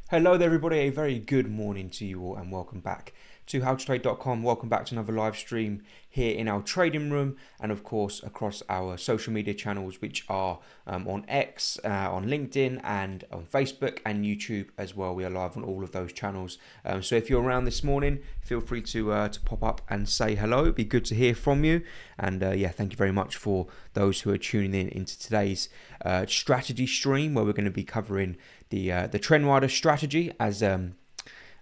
Hello there everybody, a very good morning to you all and welcome back to howtotrade.com. Welcome back to another live stream here in our trading room and of course across our social media channels which are on X, on LinkedIn and on Facebook and YouTube as well. We are live on all of those channels. So if you're around this morning, feel free to pop up and say hello. It'd be good to hear from you. And yeah, thank you very much for those who are tuning in into today's strategy stream where we're going to be covering the Trend Rider strategy.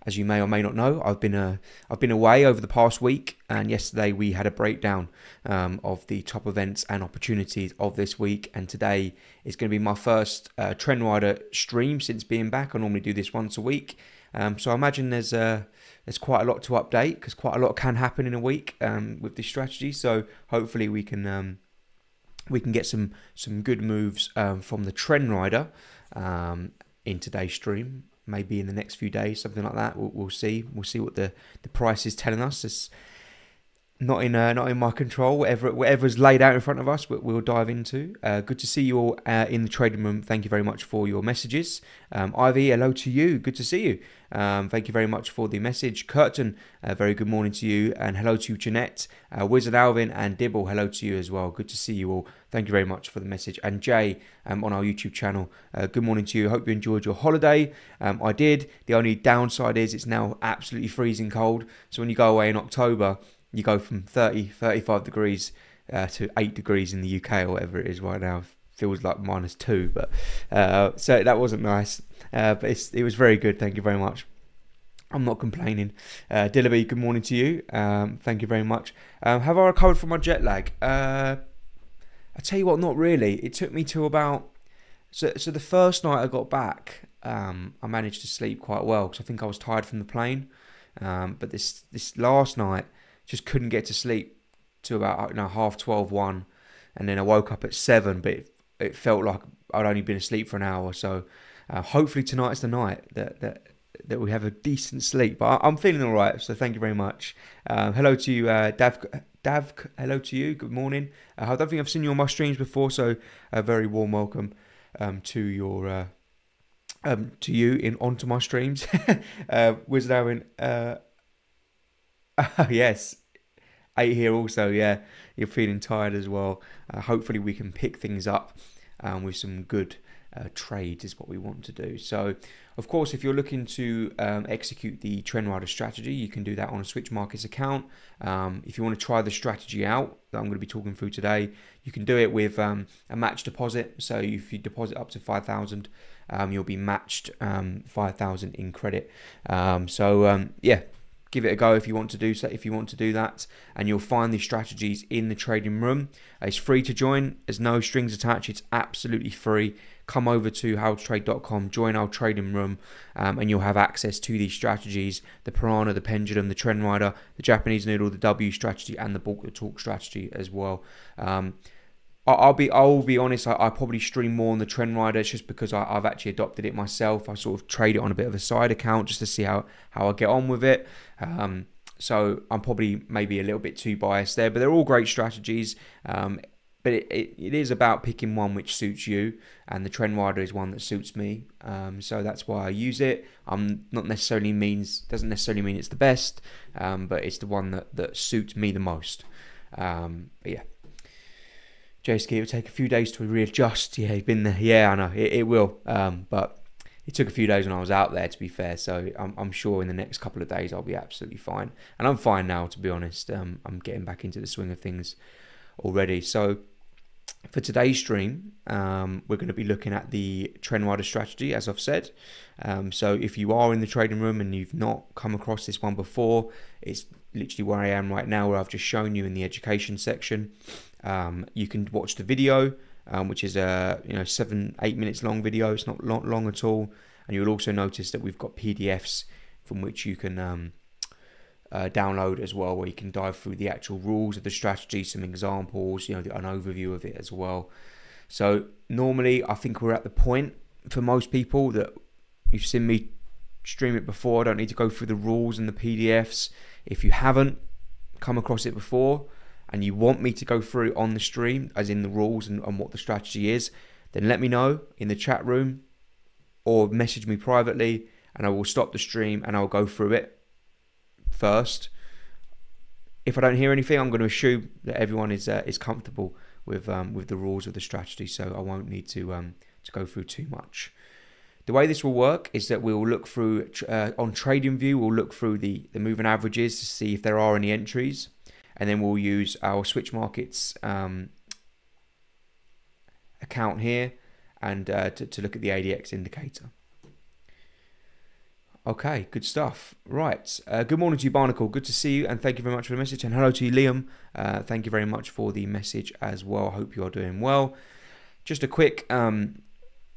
As you may or may not know, I've been away over the past week, and yesterday we had a breakdown of the top events and opportunities of this week. And today is going to be my first Trend Rider stream since being back. I normally do this once a week, so I imagine there's quite a lot to update because quite a lot can happen in a week with this strategy. So hopefully we can get some good moves from the Trend Rider in today's stream. Maybe in the next few days, something like that. We'll see. We'll see what the price is telling us. It's not in my control. Whatever's laid out in front of us, we'll dive into. Good to see you all in the trading room. Thank you very much for your messages. Ivy, hello to you. Good to see you. Thank you very much for the message. Curtin, very good morning to you, and hello to you, Jeanette, Wizard Alvin, and Dibble. Hello to you as well. Good to see you all. Thank you very much for the message. And Jay, on our YouTube channel, good morning to you. Hope you enjoyed your holiday. I did. The only downside is it's now absolutely freezing cold. So when you go away in October, you go from 30, 35 degrees to 8 degrees in the UK or whatever it is right now. Feels like -2, but so that wasn't nice. But it was very good. Thank you very much. I'm not complaining. Dillaby, good morning to you. Thank you very much. Have I recovered from my jet lag? I tell you what, not really. It took me to about... So the first night I got back, I managed to sleep quite well because I think I was tired from the plane. But this last night, just couldn't get to sleep to about 12:30, 1. And then I woke up at 7, but it felt like I'd only been asleep for an hour. So hopefully tonight's the night that we have a decent sleep. But I'm feeling all right, so thank you very much. Hello to you, Dav. Hello to you. Good morning. I don't think I've seen you on my streams before, so a very warm welcome to your to you onto my streams. Wizard Owen, yes. 8 here also, yeah. You're feeling tired as well. Hopefully we can pick things up with some good trades is what we want to do. So, of course, if you're looking to execute the Trend Rider strategy, you can do that on a Switch Markets account. If you want to try the strategy out that I'm going to be talking through today, you can do it with a match deposit. So if you deposit up to 5,000, you'll be matched 5,000 in credit. Yeah. Give it a go if you want to do so. If you want to do that, and you'll find these strategies in the trading room. It's free to join. There's no strings attached. It's absolutely free. Come over to howtotrade.com, join our trading room, and you'll have access to these strategies: the Piranha, the Pendulum, the Trend Rider, the Japanese Noodle, the W strategy, and the Bulk the Talk strategy as well. I'll be honest, I probably stream more on the Trend Rider. It's just because I've actually adopted it myself. I sort of trade it on a bit of a side account just to see how I get on with it. So I'm probably maybe a little bit too biased there, but they're all great strategies. But it is about picking one which suits you, and the Trend Rider is one that suits me. So that's why I use it. Doesn't necessarily mean it's the best, but it's the one that suits me the most. But yeah. JSK, it will take a few days to readjust. Yeah, he's been there. Yeah, I know. It will. But it took a few days when I was out there, to be fair. So I'm sure in the next couple of days I'll be absolutely fine. And I'm fine now, to be honest. I'm getting back into the swing of things already. So for today's stream, we're going to be looking at the Trend Rider strategy, as I've said. So if you are in the trading room and you've not come across this one before, it's literally where I am right now, where I've just shown you in the education section. You can watch the video, which is a 7-8 minutes long video. It's not long at all, and you'll also notice that we've got PDFs from which you can download as well, where you can dive through the actual rules of the strategy, some examples, an overview of it as well. So normally, I think we're at the point for most people that you've seen me stream it before. I don't need to go through the rules and the PDFs. If you haven't come across it before, and you want me to go through it on the stream, as in the rules and what the strategy is, then let me know in the chat room or message me privately and I will stop the stream and I'll go through it first. If I don't hear anything, I'm going to assume that everyone is comfortable with the rules of the strategy, so I won't need to go through too much. The way this will work is that we will look through, on TradingView, we'll look through the moving averages to see if there are any entries. And then we'll use our Switch Markets account here and to look at the ADX indicator. Okay, good stuff. Right. Good morning to you, Barnacle. Good to see you, and thank you very much for the message. And hello to you, Liam. Thank you very much for the message as well. I hope you are doing well. Just a quick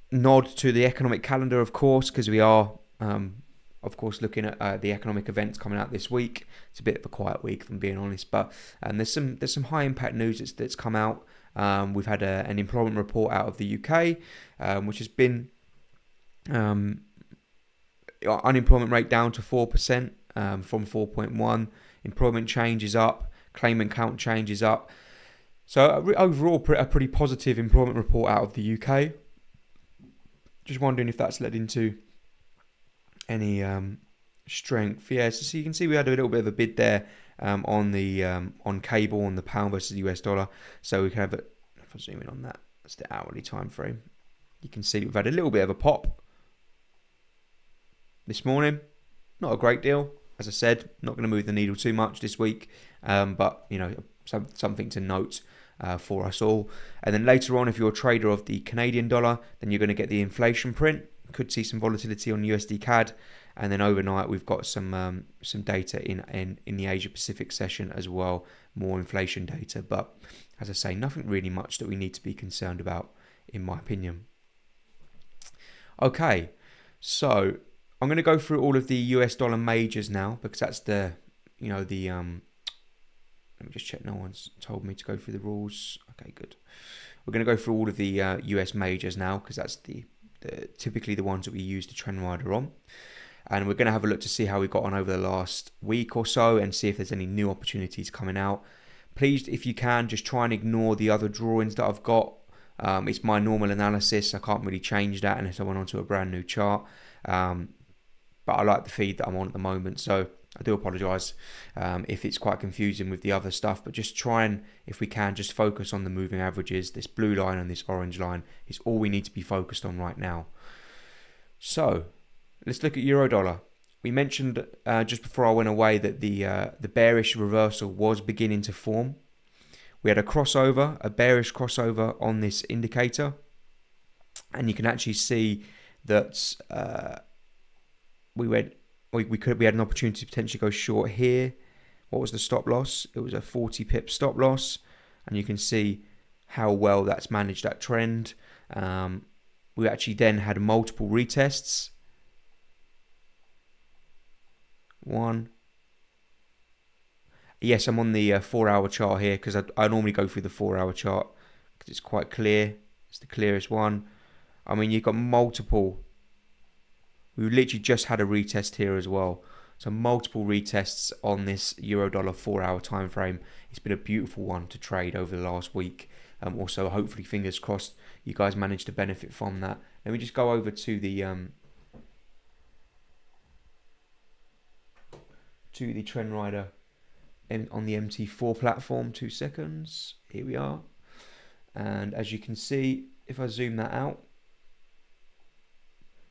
nod to the economic calendar, of course, because we are, of course, looking at the economic events coming out this week. It's a bit of a quiet week, if I'm being honest, but there's some high impact news that's come out. We've had an employment report out of the UK, which has been unemployment rate down to 4% from 4.1. Employment change is up. Claimant count change is up. So overall, a pretty positive employment report out of the UK. Just wondering if that's led into any strength. Yeah, so you can see we had a little bit of a bid there on the on cable on the pound versus the US dollar. So we can have it. If I zoom in on that, that's the hourly time frame. You can see we've had a little bit of a pop this morning. Not a great deal, as I said. Not going to move the needle too much this week, but you know, something to note for us all. And then later on, if you're a trader of the Canadian dollar, then you're going to get the inflation print. Could see some volatility on USD CAD, and then overnight we've got some data in the Asia Pacific session as well, more inflation data. But as I say, nothing really much that we need to be concerned about, in my opinion. Okay, so I'm going to go through all of the US dollar majors now, because that's the let me just check no one's told me to go through the rules. Okay, good. We're going to go through all of the US majors now, because that's typically the ones that we use the trend rider on. And we're going to have a look to see how we got on over the last week or so and see if there's any new opportunities coming out. Please, if you can, just try and ignore the other drawings that I've got. It's my normal analysis. I can't really change that unless I went onto a brand new chart. But I like the feed that I'm on at the moment, so I do apologise if it's quite confusing with the other stuff, but just try and, if we can, just focus on the moving averages. This blue line and this orange line is all we need to be focused on right now. So let's look at euro dollar. We mentioned just before I went away that the bearish reversal was beginning to form. We had a bearish crossover on this indicator, and you can actually see that we had an opportunity to potentially go short here. What was the stop loss? It was a 40 pip stop loss, and you can see how well that's managed that trend. We actually then had multiple retests. One. Yes, I'm on the 4-hour chart here, because I normally go through the 4-hour chart because it's quite clear. It's the clearest one. I mean, you've got multiple. We literally just had a retest here as well. So multiple retests on this euro dollar 4-hour time frame. It's been a beautiful one to trade over the last week. Also, hopefully, fingers crossed, you guys managed to benefit from that. Let me just go over to the trend rider on the MT4 platform. 2 seconds. Here we are. And as you can see, if I zoom that out,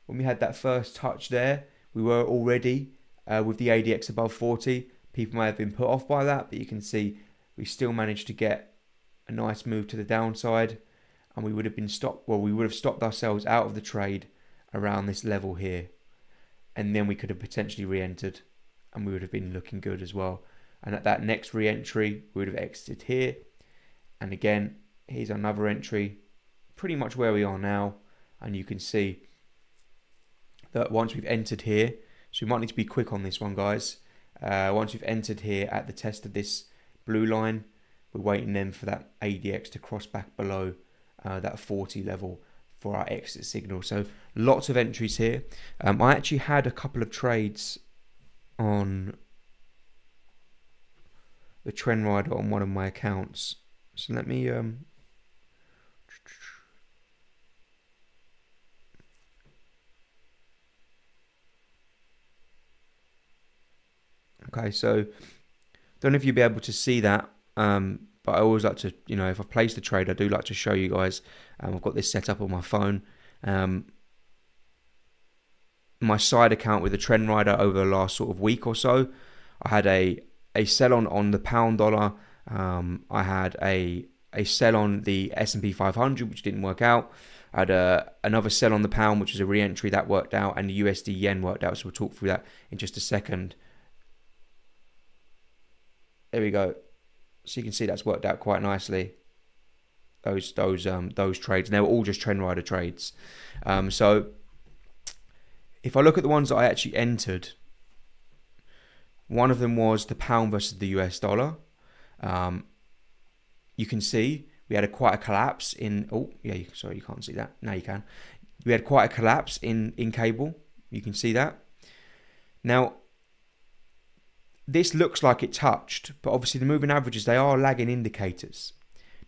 when we had that first touch there, we were already with the ADX above 40. People may have been put off by that, but you can see we still managed to get a nice move to the downside, and we would have been stopped. Well, we would have stopped ourselves out of the trade around this level here, and then we could have potentially re-entered, and we would have been looking good as well. And at that next re-entry, we would have exited here, and again, here's another entry, pretty much where we are now, and you can see that once we've entered here, so we might need to be quick on this one, guys. Once we've entered here at the test of this blue line, we're waiting then for that ADX to cross back below that 40 level for our exit signal. So lots of entries here. I actually had a couple of trades on the trend rider on one of my accounts. So let me Okay, so don't know if you'll be able to see that, but I always like to, if I place the trade, I do like to show you guys. I've got this set up on my phone. My side account with the Trend Rider over the last sort of week or so, I had a sell on the pound dollar. I had a sell on the S&P 500, which didn't work out. I had another sell on the pound, which was a re-entry that worked out, and the USD yen worked out. So we'll talk through that in just a second. There we go. So you can see that's worked out quite nicely. Those trades, and they were all just Trend Rider trades. So if I look at the ones that I actually entered, one of them was the pound versus the US dollar. You can see we had quite a collapse in. Oh yeah, sorry, you can't see that. Now you can. We had quite a collapse in cable. You can see that. Now, this looks like it touched, but obviously the moving averages, they are lagging indicators.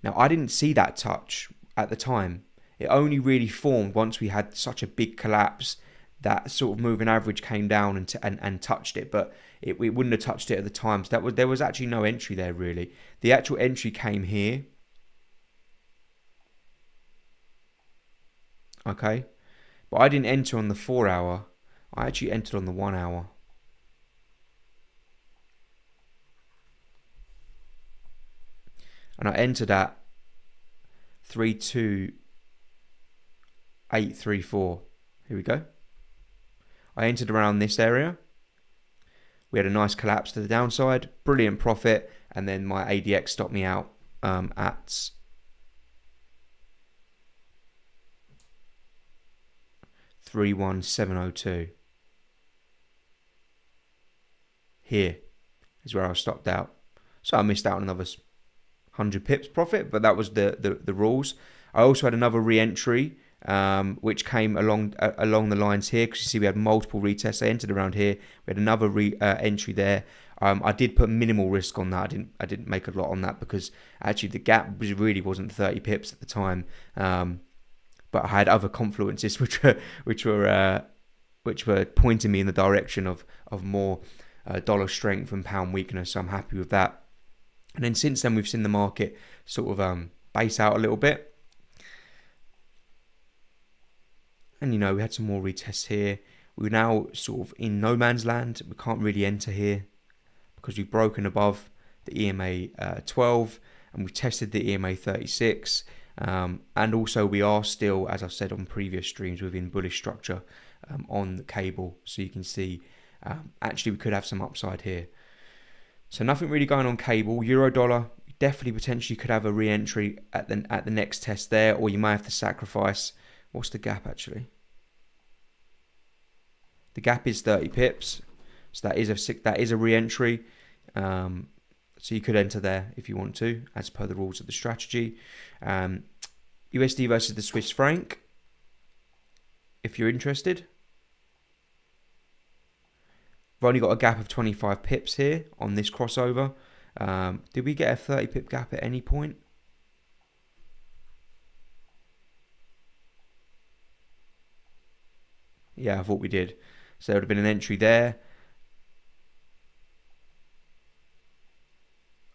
Now, I didn't see that touch at the time. It only really formed once we had such a big collapse that sort of moving average came down and touched it, but it wouldn't have touched it at the time. So there was actually no entry there, really. The actual entry came here. Okay. But I didn't enter on the 4 hour. I actually entered on the 1 hour. And I entered at 32834. Here we go. I entered around this area. We had a nice collapse to the downside. Brilliant profit. And then my ADX stopped me out at 31702. Here is where I stopped out. So I missed out on another 100 pips profit, but that was the rules. I also had another re-entry, which came along the lines here, because you see we had multiple retests. I entered around here. We had another entry there. I did put minimal risk on that. I didn't make a lot on that because actually the gap really wasn't 30 pips at the time. But I had other confluences which were pointing me in the direction of more dollar strength and pound weakness. So I'm happy with that. And then since then we've seen the market sort of base out a little bit. And we had some more retests here. We're now sort of in no man's land. We can't really enter here because we've broken above the EMA 12 and we've tested the EMA 36. And also we are still, as I've said on previous streams, within bullish structure on the cable. So you can see actually we could have some upside here. So nothing really going on cable. Euro dollar, definitely potentially could have a re-entry at the next test there, or you may have to sacrifice. What's the gap actually? The gap is 30 pips. So that is a re-entry. So you could enter there if you want to, as per the rules of the strategy. USD versus the Swiss franc, if you're interested. We've only got a gap of 25 pips here on this crossover. Did we get a 30 pip gap at any point? Yeah, I thought we did. So there would have been an entry there.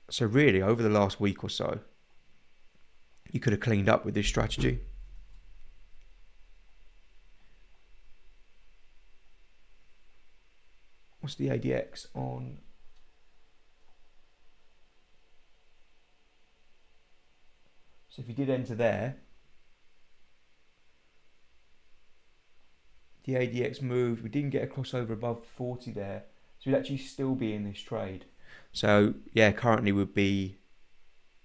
So really, over the last week or so, you could have cleaned up with this strategy. What's the ADX on? So if you did enter there, the ADX moved. We didn't get a crossover above 40 there. So we'd actually still be in this trade. So yeah, currently would be,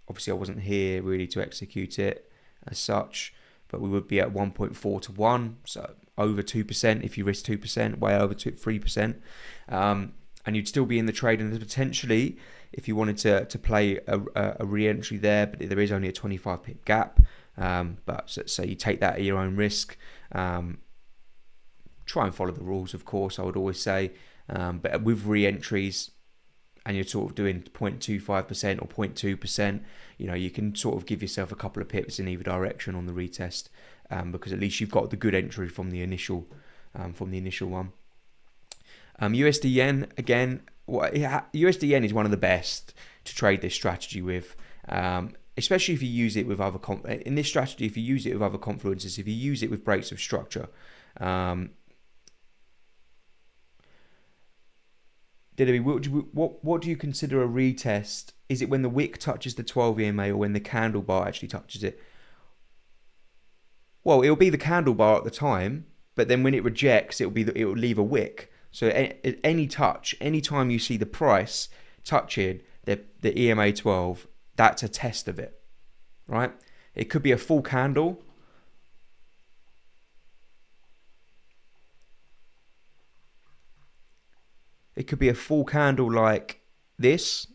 obviously I wasn't here really to execute it as such, but we would be at 1.4 to 1. So over 2% if you risk 2%, way over 3%. And you'd still be in the trade, and potentially if you wanted to play a re-entry there, but there is only a 25 pip gap. But so you take that at your own risk. Try and follow the rules, of course, I would always say. But with re-entries, and you're sort of doing 0.25% or 0.2%, you can sort of give yourself a couple of pips in either direction on the retest, because at least you've got the good entry from the initial one. USD yen, again, USDN is one of the best to trade this strategy with, especially if you use it with other in this strategy. If you use it with other confluences, if you use it with breaks of structure. What do you consider a retest? Is it when the wick touches the 12 EMA or when the candle bar actually touches it? Well, it'll be the candle bar at the time, but then when it rejects, it will leave a wick. So any time you see the price touching the EMA 12, that's a test of it, right? It could be a full candle. It could be a full candle like this,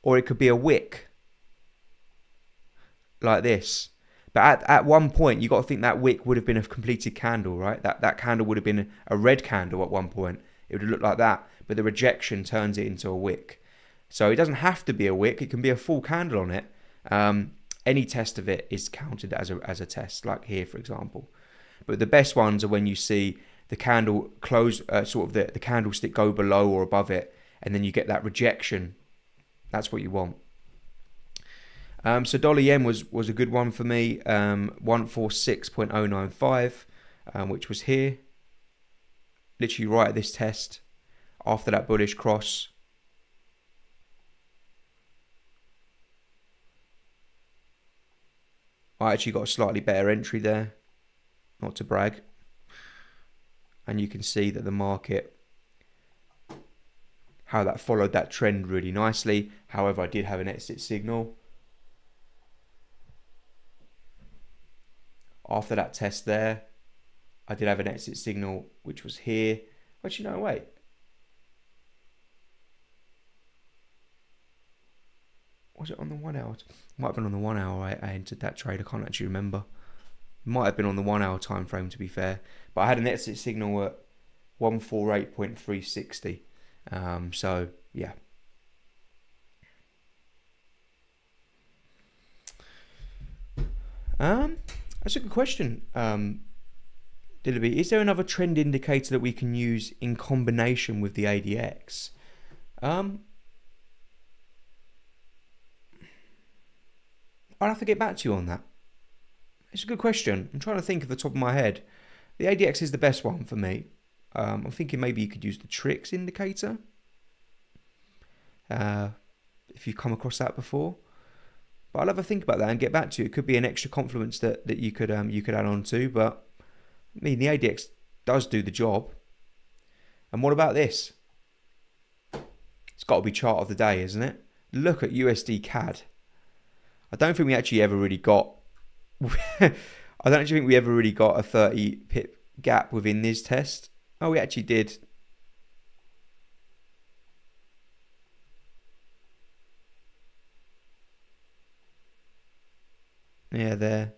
or it could be a wick like this. But at one point, you got to think that wick would have been a completed candle, right? That candle would have been a red candle at one point. It would have looked like that, but the rejection turns it into a wick. So it doesn't have to be a wick. It can be a full candle on it. Any test of it is counted as a test, like here, for example. But the best ones are when you see the candle close, sort of the candlestick go below or above it, and then you get that rejection. That's what you want. So dollar yen was a good one for me. 146.095, which was here, literally right at this test after that bullish cross. I actually got a slightly better entry there, not to brag. And you can see that the market, how that followed that trend really nicely. However, I did have an exit signal after that test there. I did have an exit signal, which was here. Actually, no, wait. Was it on the 1 hour? Might have been on the 1 hour I entered that trade. I can't actually remember. Might have been on the 1 hour time frame, to be fair. But I had an exit signal at 148.360. So, yeah. That's a good question. Dillaby, is there another trend indicator that we can use in combination with the ADX? I'll have to get back to you on that. It's a good question. I'm trying to think of the top of my head. The ADX is the best one for me. I'm thinking maybe you could use the TRIX indicator. If you've come across that before. But I'll have a think about that and get back to you. It could be an extra confluence that you could add on to. But I mean, the ADX does do the job. And what about this? It's got to be chart of the day, isn't it? Look at USD CAD. I don't think we actually ever really got I don't actually think we ever really got a 30 pip gap within this test. Oh, we actually did. Yeah, there.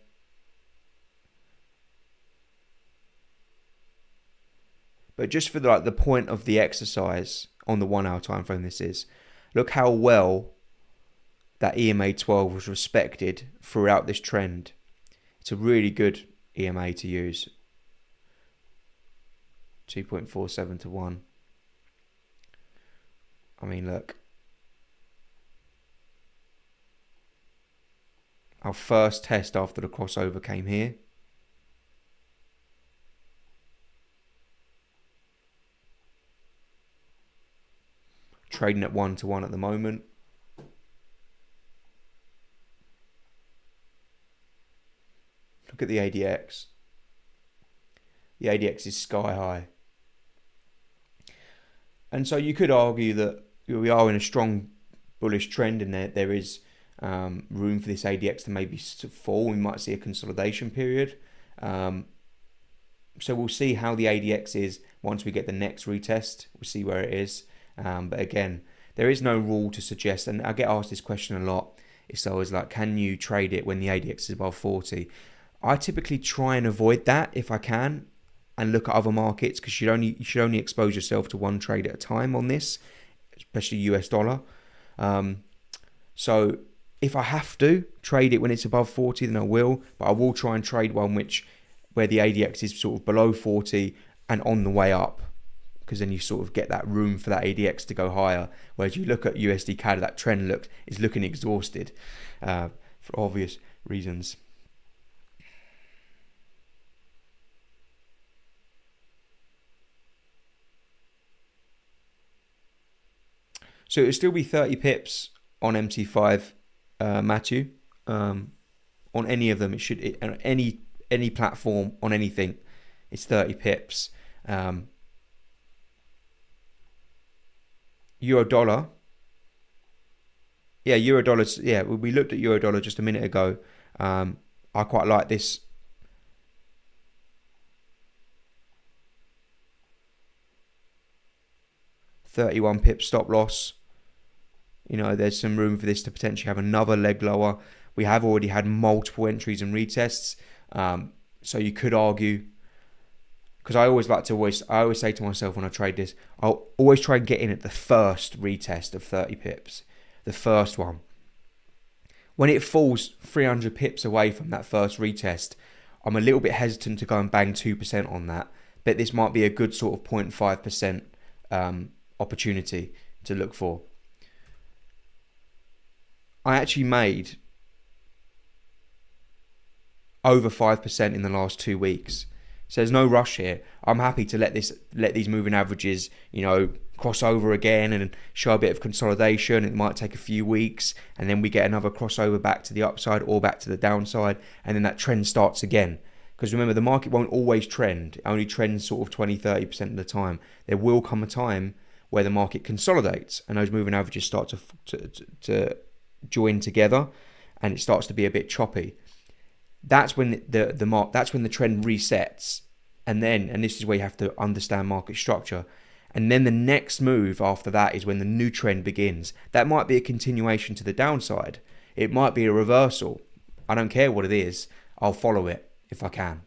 But just for the point of the exercise on the 1 hour time frame this is, look how well that EMA 12 was respected throughout this trend. It's a really good EMA to use. 2.47 to 1. I mean, look. Our first test after the crossover came here. Trading at 1-to-1 at the moment. Look at the ADX. The ADX is sky high. And so you could argue that we are in a strong bullish trend and there is room for this ADX to maybe fall. We might see a consolidation period. So we'll see how the ADX is once we get the next retest. We'll see where it is. But again, there is no rule to suggest, and I get asked this question a lot. It's always like, can you trade it when the ADX is above 40? I typically try and avoid that if I can and look at other markets, because you should only expose yourself to one trade at a time on this, especially US dollar. So if I have to trade it when it's above 40, then I will, but I will try and trade one where the ADX is sort of below 40 and on the way up, because then you sort of get that room for that ADX to go higher. Whereas you look at USD CAD, that trend is looking exhausted for obvious reasons. So it'll still be 30 pips on MT5, Matthew. On any of them, any platform on anything, it's 30 pips. Euro dollar. Yeah, euro dollars. Yeah, we looked at euro dollar just a minute ago. I quite like this. $31 pip stop loss. You know, there's some room for this to potentially have another leg lower. We have already had multiple entries and retests. So you could argue, because I always say to myself when I trade this, I'll always try and get in at the first retest of 30 pips. The first one. When it falls 300 pips away from that first retest, I'm a little bit hesitant to go and bang 2% on that. But this might be a good sort of 0.5% opportunity to look for. I actually made over 5% in the last 2 weeks. So there's no rush here. I'm happy to let these moving averages, you know, cross over again and show a bit of consolidation. It might take a few weeks, and then we get another crossover back to the upside or back to the downside, and then that trend starts again. Because remember, the market won't always trend. It only trends sort of 20-30% of the time. There will come a time where the market consolidates and those moving averages start to join together, and it starts to be a bit choppy. That's when that's when the trend resets, and this is where you have to understand market structure. And then the next move after that is when the new trend begins. That might be a continuation to the downside. It might be a reversal. I don't care what it is. I'll follow it if I can.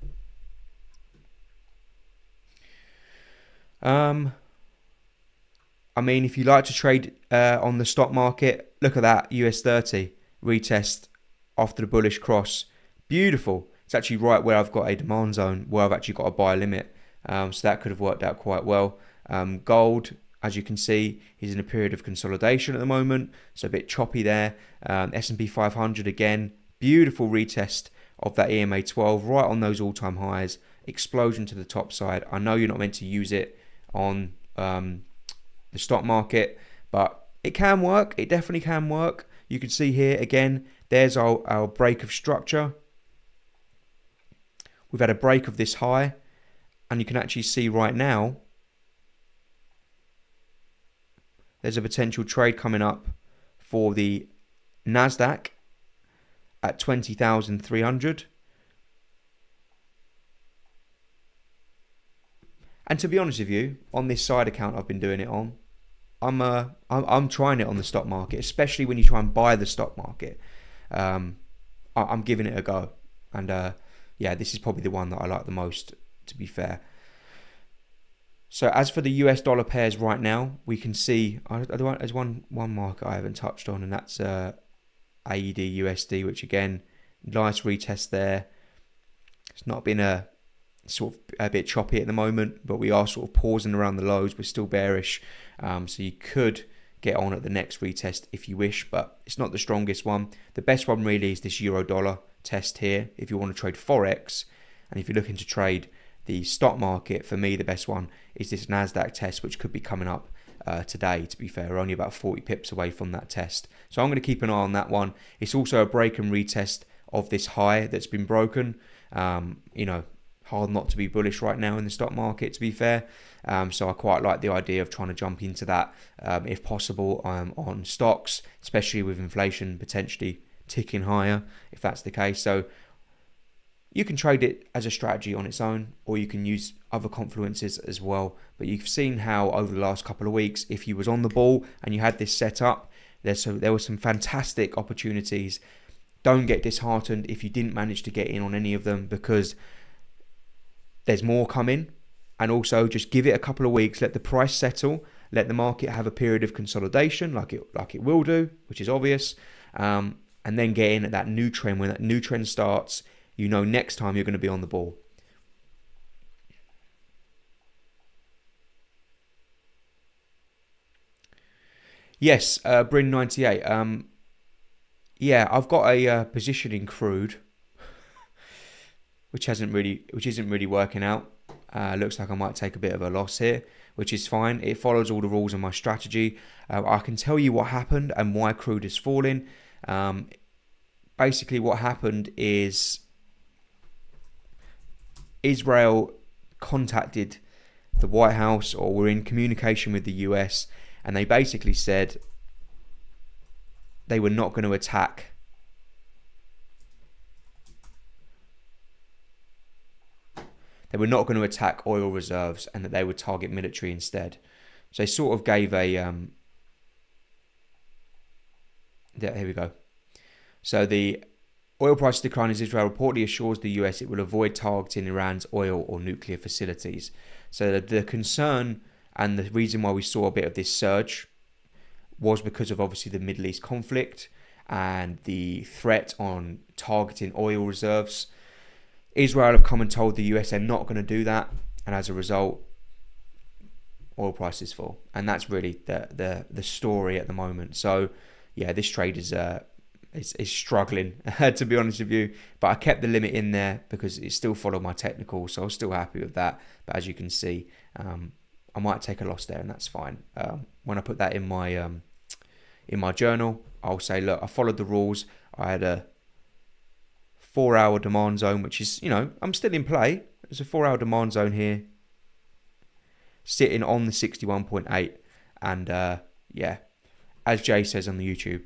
I mean, if you like to trade on the stock market, look at that US 30 retest after the bullish cross. Beautiful. It's actually right where I've got a demand zone, where I've actually got a buy limit. So that could have worked out quite well. Gold, as you can see, is in a period of consolidation at the moment. So a bit choppy there. S&P 500 again. Beautiful retest of that EMA 12 right on those all-time highs. Explosion to the top side. I know you're not meant to use it on the stock market, but it can work. It definitely can work. You can see here again, there's our break of structure. We've had a break of this high, and you can actually see right now there's a potential trade coming up for the Nasdaq at 20,300. And to be honest with you, on this side account I've been doing it on, I'm trying it on the stock market, especially when you try and buy the stock market. I'm giving it a go, and yeah, this is probably the one that I like the most, to be fair. So as for the US dollar pairs right now, we can see there's one market I haven't touched on, and that's AED USD, which again, nice retest there. It's not been a bit choppy at the moment, but we are sort of pausing around the lows. We're still bearish, so you could get on at the next retest if you wish, but it's not the strongest one. The best one really is this euro dollar test here if you want to trade forex, and if you're looking to trade the stock market, for me the best one is this Nasdaq test, which could be coming up today. To be fair, we're only about 40 pips away from that test, so I'm going to keep an eye on that one. It's also a break and retest of this high that's been broken. Hard not to be bullish right now in the stock market, to be fair. So I quite like the idea of trying to jump into that if possible on stocks, especially with inflation potentially ticking higher, if that's the case. So you can trade it as a strategy on its own, or you can use other confluences as well. But you've seen how over the last couple of weeks, if you was on the ball and you had this set up, there were some fantastic opportunities. Don't get disheartened if you didn't manage to get in on any of them, because there's more coming. And also just give it a couple of weeks, let the price settle, let the market have a period of consolidation like it will do, which is obvious, and then get in at that new trend. When that new trend starts, you know next time you're going to be on the ball. Yes, Bryn98. Yeah, I've got a position in crude, which isn't really working out. Looks like I might take a bit of a loss here, which is fine. It follows all the rules of my strategy. I can tell you what happened and why crude is falling. Basically, what happened is Israel contacted the White House, or were in communication with the US, and they basically said they were not going to attack oil reserves, and that they would target military instead. So they sort of gave a here we go. So the oil price decline as Israel reportedly assures the US it will avoid targeting Iran's oil or nuclear facilities. So the concern and the reason why we saw a bit of this surge was because of obviously the Middle East conflict and the threat on targeting oil reserves. Israel have come and told the US they're not going to do that, and as a result, oil prices fall. And that's really the story at the moment. So yeah, this trade is struggling, to be honest with you. But I kept the limit in there because it still followed my technical, so I was still happy with that. But as you can see, I might take a loss there, and that's fine. When I put that in my journal, I'll say, look, I followed the rules. I had a 4-hour demand zone, which is, I'm still in play. There's a 4-hour demand zone here, sitting on the 61.8. And yeah, as Jay says on the YouTube,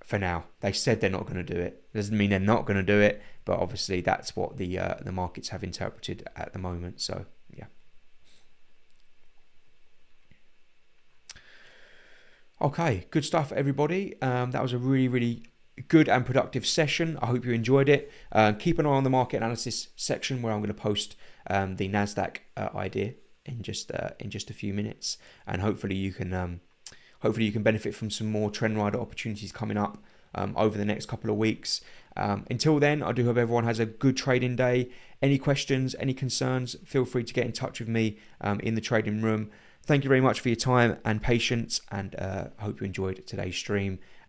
for now, they said they're not going to do it. Doesn't mean they're not going to do it, but obviously that's what the markets have interpreted at the moment. So yeah. Okay, good stuff, everybody. That was a really, really good and productive session. I hope you enjoyed it. Keep an eye on the market analysis section, where I'm going to post the Nasdaq idea in just a few minutes, and hopefully you can benefit from some more trend rider opportunities coming up over the next couple of weeks. Until then, I do hope everyone has a good trading day. Any questions, any concerns, feel free to get in touch with me in the trading room. Thank you very much for your time and patience, and I hope you enjoyed today's stream.